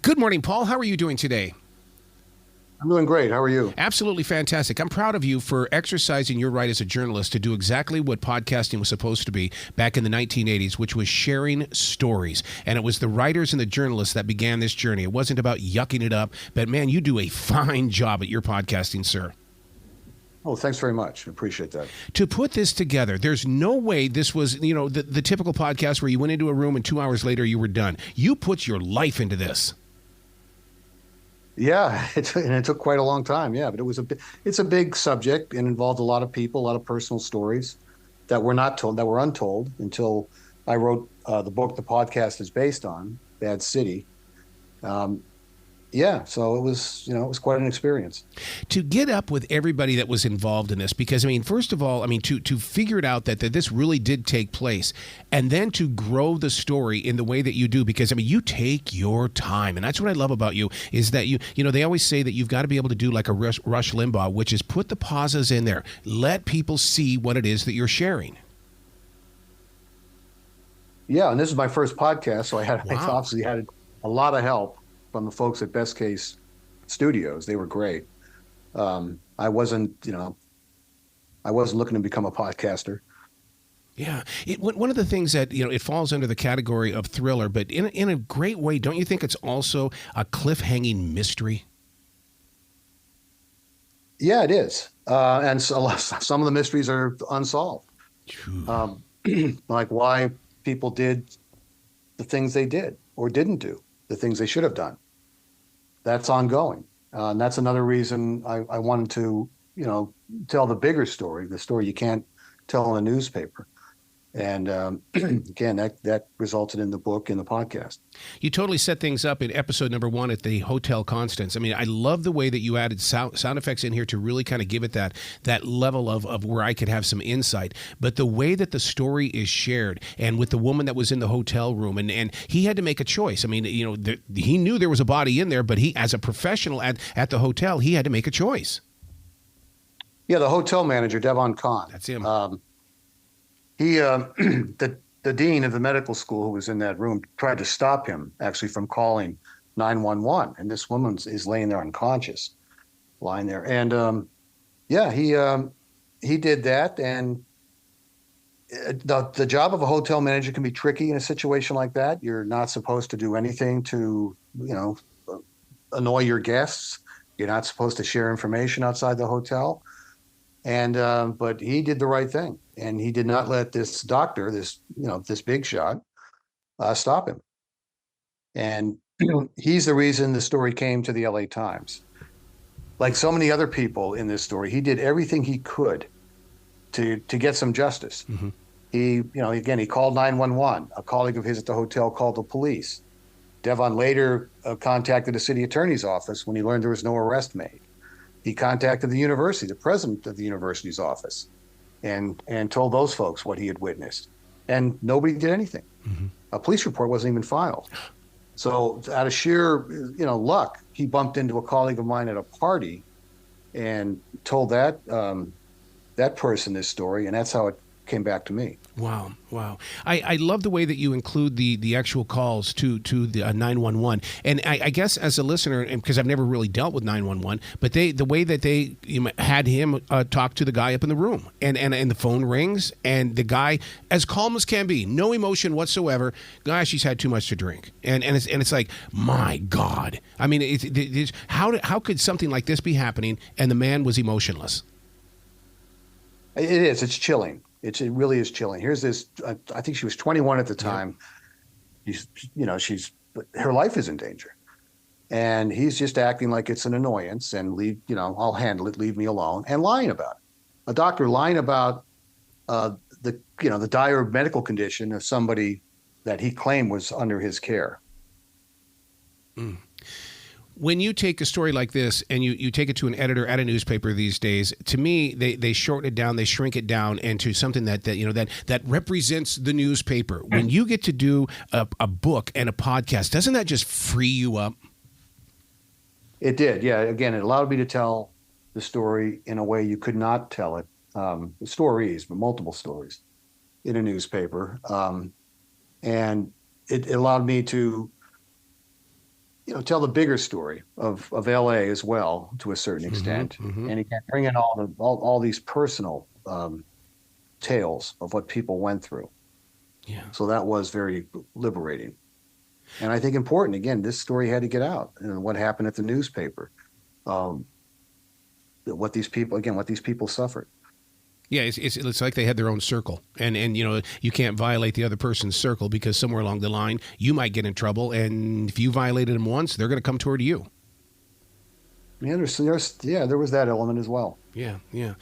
Good morning, Paul. How are you doing today? I'm doing great. How are you? Absolutely fantastic. I'm proud of you for exercising your right as a journalist to do exactly what podcasting was supposed to be back in the 1980s, which was sharing stories. And it was the writers and the journalists that began this journey. It wasn't about yucking it up, but man, you do a fine job at your podcasting, sir. Oh, thanks very much. I appreciate that. To put this together, there's no way this was, the typical podcast where you went into a room and 2 hours later you were done. You put your life into this. Yeah, it took quite a long time. Yeah, but it's a big subject and involved a lot of people, a lot of personal stories that were not told, that were untold until I wrote the book the podcast is based on, Bad City. Yeah, so it was quite an experience. To get up with everybody that was involved in this, because first of all, to figure it out that this really did take place, and then to grow the story in the way that you do, because you take your time, and that's what I love about you, is that they always say that you've got to be able to do like a Rush Limbaugh, which is put the pauses in there, let people see what it is that you're sharing. Yeah, and this is my first podcast, so I Wow. obviously had a lot of help from the folks at Best Case Studios. They were great. I wasn't, I wasn't looking to become a podcaster. Yeah. One of the things that, it falls under the category of thriller, but in a great way, don't you think it's also a cliffhanging mystery? Yeah, it is. And so, some of the mysteries are unsolved, um, like why people did the things they did or didn't do, the things they should have done. That's ongoing. And that's another reason I wanted to, tell the bigger story, the story you can't tell in a newspaper. And again, that resulted in the book and the podcast. You totally set things up in episode number 1 at the Hotel Constance. I love the way that you added sound effects in here to really kind of give it that level of where I could have some insight. But the way that the story is shared, and with the woman that was in the hotel room, and he had to make a choice. He knew there was a body in there, but he, as a professional at the hotel, he had to make a choice. Yeah, the hotel manager, Devon Kahn. That's him. He, the dean of the medical school who was in that room tried to stop him actually from calling 911. And this woman is laying there unconscious, lying there. And yeah, he did that. And the job of a hotel manager can be tricky in a situation like that. You're not supposed to do anything to, annoy your guests. You're not supposed to share information outside the hotel. And but he did the right thing, and he did not let this doctor, this big shot, stop him. And he's the reason the story came to the LA Times. Like so many other people in this story, he did everything he could to get some justice. Mm-hmm. He called 911. A colleague of his at the hotel called the police. Devon later contacted the city attorney's office when he learned there was no arrest made. He contacted the university, the president of the university's office, and told those folks what he had witnessed. And nobody did anything. Mm-hmm. A police report wasn't even filed. So out of sheer, luck, he bumped into a colleague of mine at a party and told that person this story, and that's how it came back to me. Wow. I love the way that you include the actual calls to the 911. And I guess as a listener, and because I've never really dealt with 911, but the way that they had him talk to the guy up in the room, and the phone rings, and the guy, as calm as can be, no emotion whatsoever, gosh, he's had too much to drink. And it's like, my God. How could something like this be happening and the man was emotionless? It is. It's chilling. It really is chilling. Here's this. I think she was 21 at the time. Yeah. Her life is in danger, and he's just acting like it's an annoyance and I'll handle it. Leave me alone, and lying about it. A doctor lying about the dire medical condition of somebody that he claimed was under his care. Mm. When you take a story like this and you take it to an editor at a newspaper these days, to me, they shorten it down, they shrink it down into something that represents the newspaper. When you get to do a book and a podcast, doesn't that just free you up? It did, yeah. Again, it allowed me to tell the story in a way you could not tell it. Stories, but multiple stories, in a newspaper, and it allowed me to tell the bigger story of LA as well to a certain Hmm. extent, Hmm. and he can bring in all these personal tales of what people went through. Yeah. So that was very liberating, and I think important. Again, this story had to get out, and what happened at the newspaper, um, what these people suffered. Yeah, it's like they had their own circle, and you can't violate the other person's circle because somewhere along the line you might get in trouble, and if you violated them once, they're going to come toward you. Yeah, there was that element as well. Yeah, yeah.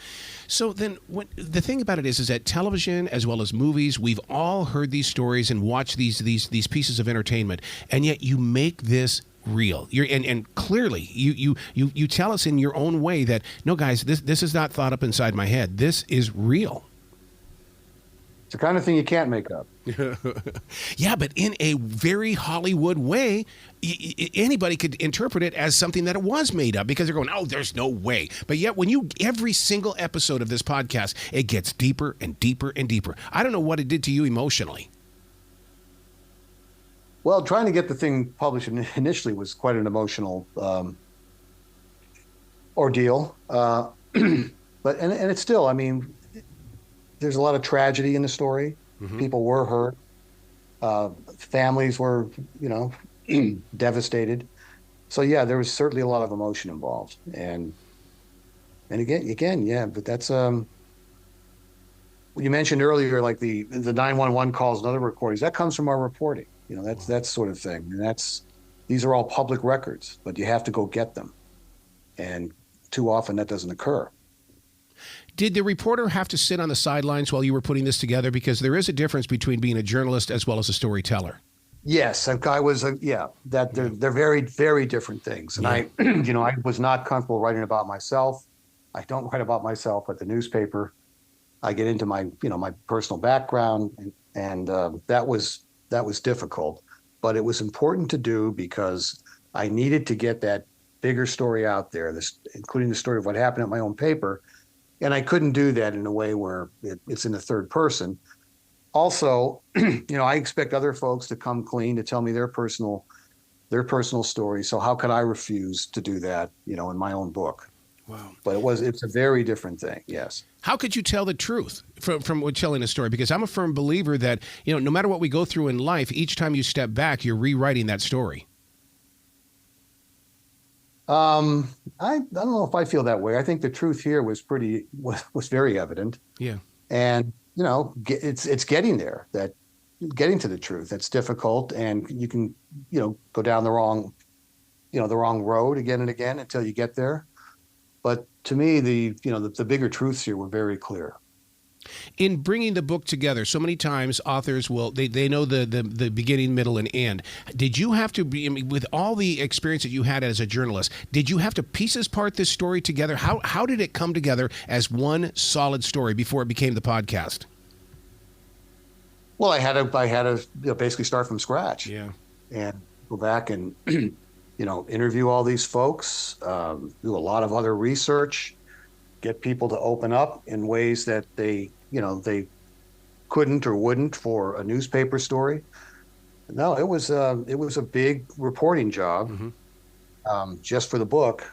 So then, the thing about it is that television as well as movies, we've all heard these stories and watched these pieces of entertainment, and yet you make this real. And clearly you tell us in your own way that no, guys, this is not thought up inside my head. This is real. It's the kind of thing you can't make up. Yeah, but in a very Hollywood way, anybody could interpret it as something that it was made up because they're going, "Oh, there's no way." But yet, every single episode of this podcast, it gets deeper and deeper and deeper. I don't know what it did to you emotionally. Well, trying to get the thing published initially was quite an emotional ordeal. But it's still, I mean, there's a lot of tragedy in the story. Hmm. People were hurt. Families were, you know, devastated. So yeah, there was certainly a lot of emotion involved. And again, yeah. But that's you mentioned earlier, like the 911 calls and other recordings. That comes from our reporting. That's Wow. that sort of thing. And these are all public records, but you have to go get them. And too often that doesn't occur. Did the reporter have to sit on the sidelines while you were putting this together? Because there is a difference between being a journalist as well as a storyteller. Yes, I was, yeah, that Yeah. they're very, very different things. And Yeah. I was not comfortable writing about myself. I don't write about myself at the newspaper. I get into my personal background, and that was difficult, but it was important to do because I needed to get that bigger story out there, including the story of what happened at my own paper, and I couldn't do that in a way where it's in the third person. Also, I expect other folks to come clean to tell me their personal story. So how could I refuse to do that, in my own book? Wow. But it's a very different thing. Yes. How could you tell the truth from telling a story? Because I'm a firm believer that, no matter what we go through in life, each time you step back, you're rewriting that story. I don't know if I feel that way. I think the truth here was very evident, Yeah. and it's getting there. That getting to the truth that's difficult, and you can go down the wrong road again and again until you get there. But to me, the bigger truths here were very clear. In bringing the book together, so many times authors they know the beginning, middle, and end. Did you have to be, I mean, with all the experience that you had as a journalist, did you have to pieces part this story together? How did it come together as one solid story before it became the podcast? Well, I had to basically start from scratch Yeah. and go back and interview all these folks, do a lot of other research, get people to open up in ways that they couldn't or wouldn't for a newspaper story. No, it was a big reporting job, Hmm. just for the book.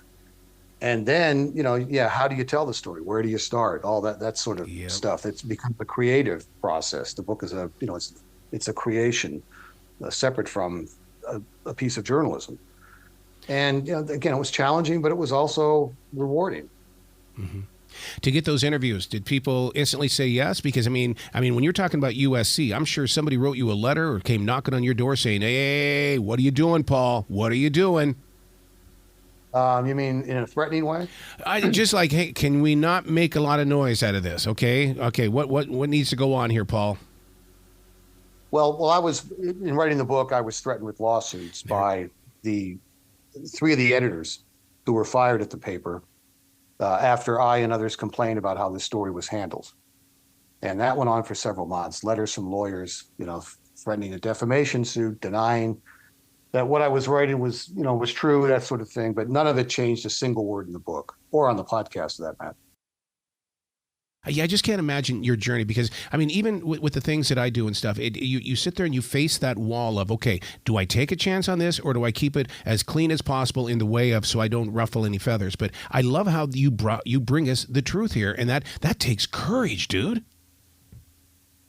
And then, yeah, how do you tell the story? Where do you start? All that sort of Yeah. stuff. It's become a creative process. The book is it's a creation, separate from a piece of journalism. And again, it was challenging, but it was also rewarding. To get those interviews, did people instantly say yes? Because when you're talking about USC, I'm sure somebody wrote you a letter or came knocking on your door saying, "Hey, what are you doing, Paul? What are you doing?" You mean in a threatening way? I just like, hey, can we not make a lot of noise out of this? Okay. What needs to go on here, Paul? Well, I was in writing the book. I was threatened with lawsuits by the three of the editors who were fired at the paper after I and others complained about how the story was handled, and that went on for several months. Letters from lawyers, threatening a defamation suit, denying that what I was writing was true, that sort of thing. But none of it changed a single word in the book or on the podcast, for that matter. Yeah, I just can't imagine your journey because, I mean, even with the things that I do and stuff, you sit there and you face that wall of, okay, do I take a chance on this or do I keep it as clean as possible in the way of so I don't ruffle any feathers? But I love how you bring us the truth here, and that takes courage, dude.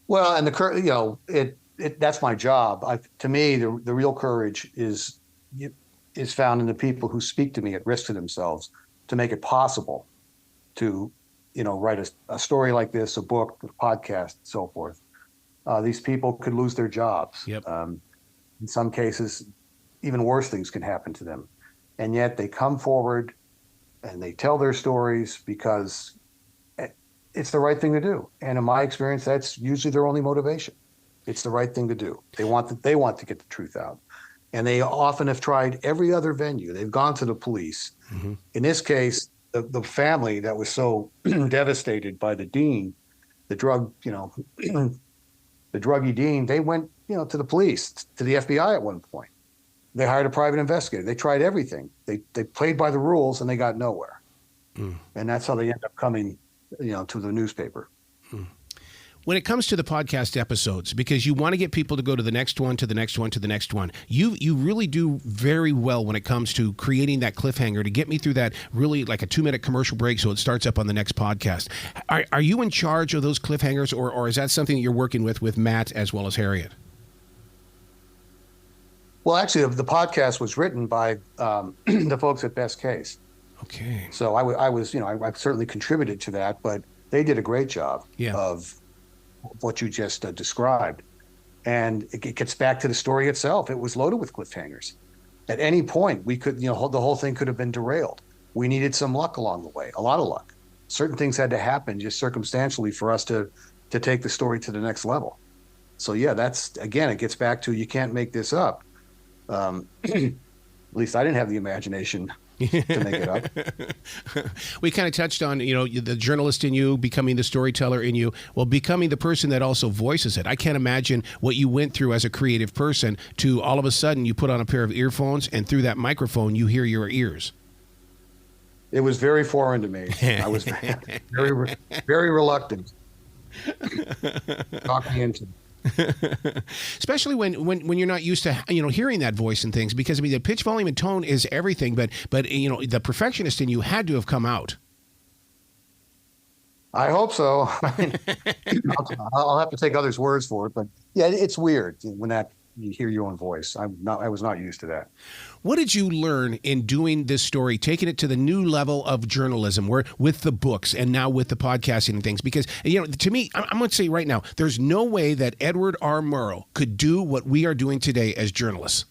Well, and that's my job. To me, the real courage is found in the people who speak to me at risk to themselves to make it possible to, write a story like this, a book, a podcast, and so forth. These people could lose their jobs. Yep. In some cases, even worse things can happen to them. And yet they come forward and they tell their stories because it's the right thing to do. And in my experience, that's usually their only motivation. It's the right thing to do. They want to get the truth out. And they often have tried every other venue. They've gone to the police. Mm-hmm. In this case, the family that was so devastated by the dean, the druggy dean, they went, to the police, to the FBI at one point. They hired a private investigator. They tried everything. They played by the rules and they got nowhere. Mm. And that's how they end up coming, to the newspaper. Mm. When it comes to the podcast episodes, because you want to get people to go to the next one, to the next one, to the next one, you really do very well when it comes to creating that cliffhanger to get me through that really like a 2-minute commercial break so it starts up on the next podcast. Are you in charge of those cliffhangers, or is that something that you're working with Matt as well as Harriet? Well, actually, the podcast was written by the folks at Best Case. Okay. So I certainly contributed to that, but they did a great job of what you just described. And it gets back to the story itself. It was loaded with cliffhangers. At any point, we could, the whole thing could have been derailed. We needed some luck along the way, a lot of luck. Certain things had to happen just circumstantially for us to take the story to the next level. So yeah, it gets back to, you can't make this up. At least I didn't have the imagination to make it up. We kind of touched on, the journalist in you, becoming the storyteller in you, becoming the person that also voices it. I can't imagine what you went through as a creative person to all of a sudden you put on a pair of earphones and through that microphone you hear your ears. It was very foreign to me. I was very, very reluctant. Talk me into it. Especially when you're not used to hearing that voice and things, because I mean the pitch, volume, and tone is everything, but the perfectionist in you had to have come out. I hope so. I'll have to take others' words for it, but yeah, it's weird when you hear your own voice. I was not used to that. What did you learn in doing this story, taking it to the new level of journalism, where with the books and now with the podcasting and things? Because, to me, I'm going to say right now, there's no way that Edward R. Murrow could do what we are doing today as journalists.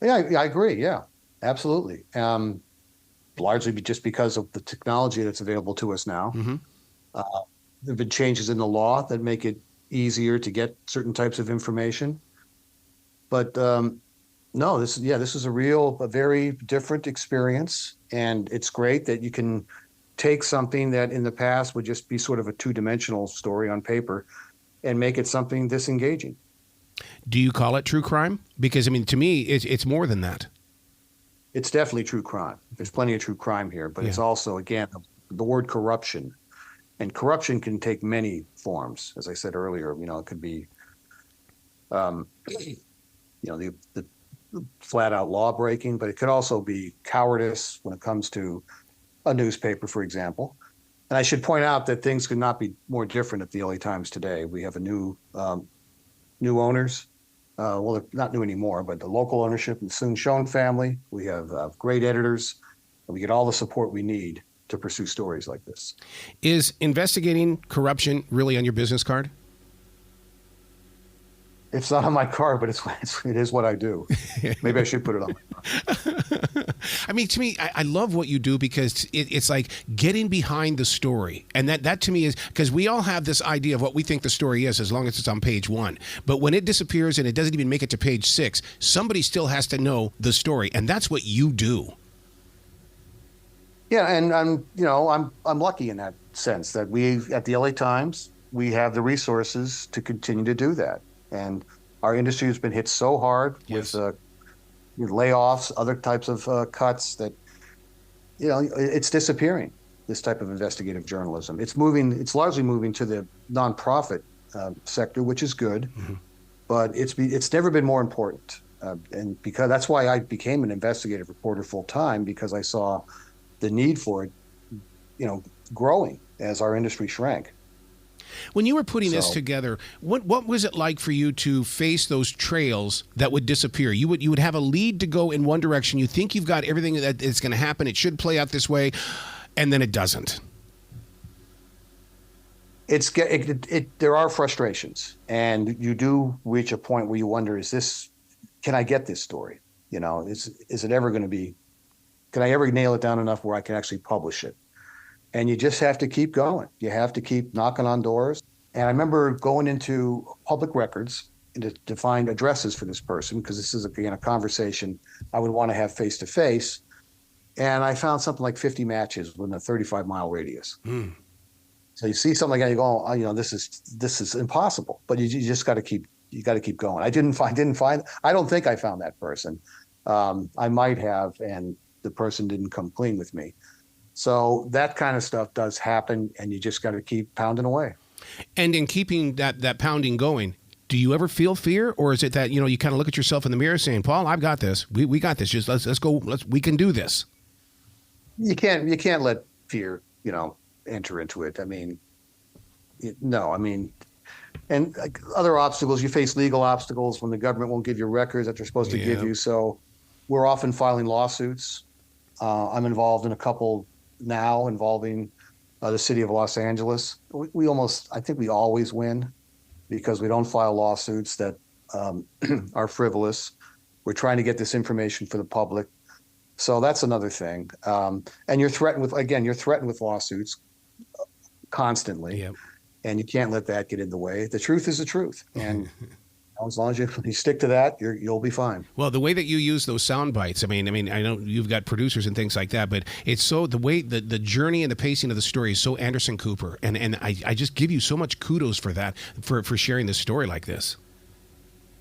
Yeah, I agree. Yeah, absolutely. Largely just because of the technology that's available to us now. Mm-hmm. There have been changes in the law that make it easier to get certain types of information. But no, this is a very different experience. And it's great that you can take something that in the past would just be sort of a 2-dimensional story on paper and make it something this engaging. Do you call it true crime? Because, I mean, to me, it's more than that. It's definitely true crime. There's plenty of true crime here, but it's also, again, the word corruption. And corruption can take many forms. As I said earlier, it could be, the flat out law breaking, but it could also be cowardice when it comes to a newspaper, for example. And I should point out that things could not be more different at the LA Times today. We have a new owners. Well, they're not new anymore, but the local ownership and Soon Shone family. We have great editors, and we get all the support we need to pursue stories like this. Is investigating corruption really on your business card? It's not on my card, but it is what I do. Maybe I should put it on my card. I mean, to me, I love what you do because it's like getting behind the story. And that to me is, because we all have this idea of what we think the story is as long as it's on page 1. But when it disappears and it doesn't even make it to page 6, somebody still has to know the story. And that's what you do. Yeah, and I'm lucky in that sense that we at the LA Times, we have the resources to continue to do that. And our industry has been hit so hard with layoffs, other types of cuts that, it's disappearing. this type of investigative journalism. It's largely moving to the nonprofit sector, which is good, but it's never been more important. And because that's why I became an investigative reporter full time, because I saw the need for it, growing as our industry shrank. When you were putting this together, what was it like for you to face those trails that would disappear? You would have a lead to go in one direction. You think you've got everything that is going to happen. It should play out this way, and then it doesn't. There are frustrations, and you do reach a point where you wonder, can I get this story? Is it ever going to be, can I ever nail it down enough where I can actually publish it? And you just have to keep going. You have to keep knocking on doors. And I remember going into public records to find addresses for this person, because this is, again, a conversation I would want to have face to face. And I found something like 50 matches within a 35-mile radius. So you see something like that, you go, oh, this is impossible. But you just got to keep going. I don't think I found that person. I might have, and the person didn't come clean with me. So that kind of stuff does happen, and you just got to keep pounding away. And in keeping that pounding going, do you ever feel fear, or is it that you kind of look at yourself in the mirror saying, "Paul, I've got this. We got this. Just let's go. We can do this." You can't let fear enter into it. I mean, no. I mean, and other obstacles, you face legal obstacles when the government won't give you records that they're supposed to give you. So we're often filing lawsuits. I'm involved in a couple now involving the city of Los Angeles. I think we always win, because we don't file lawsuits that are frivolous. We're trying to get this information for the public. So that's another thing. And you're threatened with lawsuits constantly. Yep. And you can't let that get in the way. The truth is the truth. And as long as you stick to that, you'll be fine. Well, the way that you use those sound bites, I mean, I know you've got producers and things like that, but it's so the way the journey and the pacing of the story is so Anderson Cooper, and I just give you so much kudos for that, for sharing this story like this.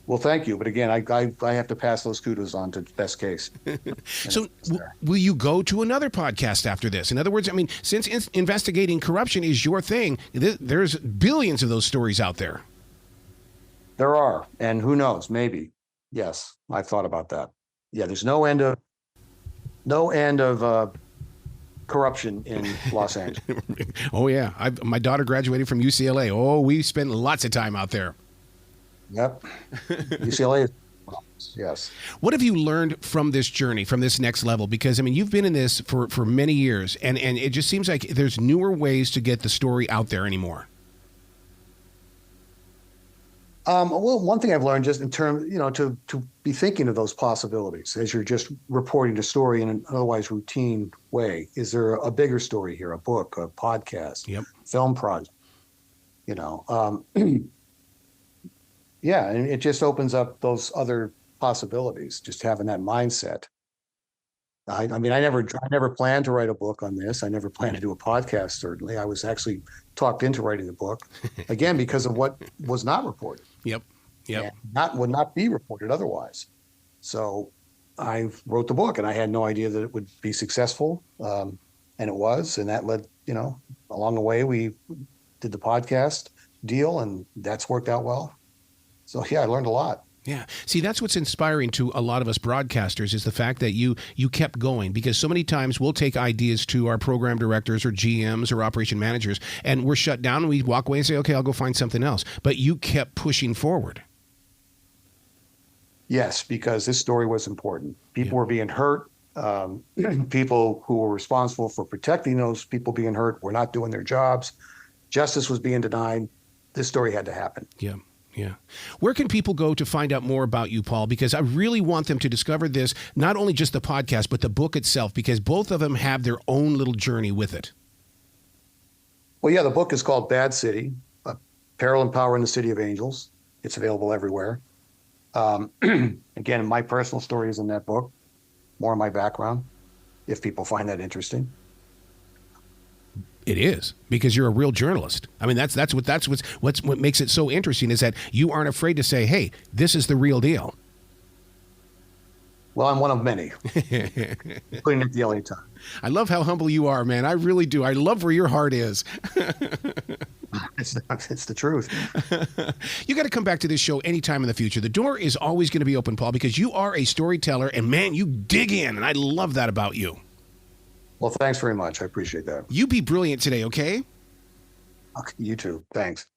Well, thank you, but again, I have to pass those kudos on to Best Case. So, will you go to another podcast after this? In other words, I mean, since investigating corruption is your thing, there's billions of those stories out there. There are, and who knows? Maybe, yes, I've thought about that. Yeah, there's no end of corruption in Los Angeles. Oh yeah, my daughter graduated from UCLA. Oh, we spent lots of time out there. Yep, UCLA. Yes. What have you learned from this journey, from this next level? Because I mean, you've been in this for many years, and it just seems like there's newer ways to get the story out there anymore. Well, one thing I've learned, just in terms, to be thinking of those possibilities as you're just reporting the story in an otherwise routine way. Is there a bigger story here, a book, a podcast, film project? Yeah, and it just opens up those other possibilities, just having that mindset. I mean, I never planned to write a book on this. I never planned to do a podcast, certainly. I was actually talked into writing the book, again, because of what was not reported. Yep. Would not be reported otherwise. So I wrote the book, and I had no idea that it would be successful. And it was, and that led, along the way, we did the podcast deal, and that's worked out well. So, yeah, I learned a lot. Yeah. See, that's what's inspiring to a lot of us broadcasters, is the fact that you kept going, because so many times we'll take ideas to our program directors or GMs or operation managers, and we're shut down, and we walk away and say, okay, I'll go find something else. But you kept pushing forward. Yes, because this story was important. People were being hurt. People who were responsible for protecting those people being hurt were not doing their jobs. Justice was being denied. This story had to happen. Yeah. Yeah. Where can people go to find out more about you, Paul? Because I really want them to discover this, not only just the podcast, but the book itself, because both of them have their own little journey with it. Well, yeah, the book is called Bad City, Peril and Power in the City of Angels. It's available everywhere. Again, my personal story is in that book, more of my background, if people find that interesting. It is, because you're a real journalist. I mean, that's what makes it so interesting, is that you aren't afraid to say, hey, this is the real deal. Well, I'm one of many, including at the LA Times. I love how humble you are, man. I really do. I love where your heart is. It's the truth. You got to come back to this show anytime in the future. The door is always going to be open, Paul, because you are a storyteller, and man, you dig in, and I love that about you. Well, thanks very much. I appreciate that. You be brilliant today, okay? Okay, you too. Thanks.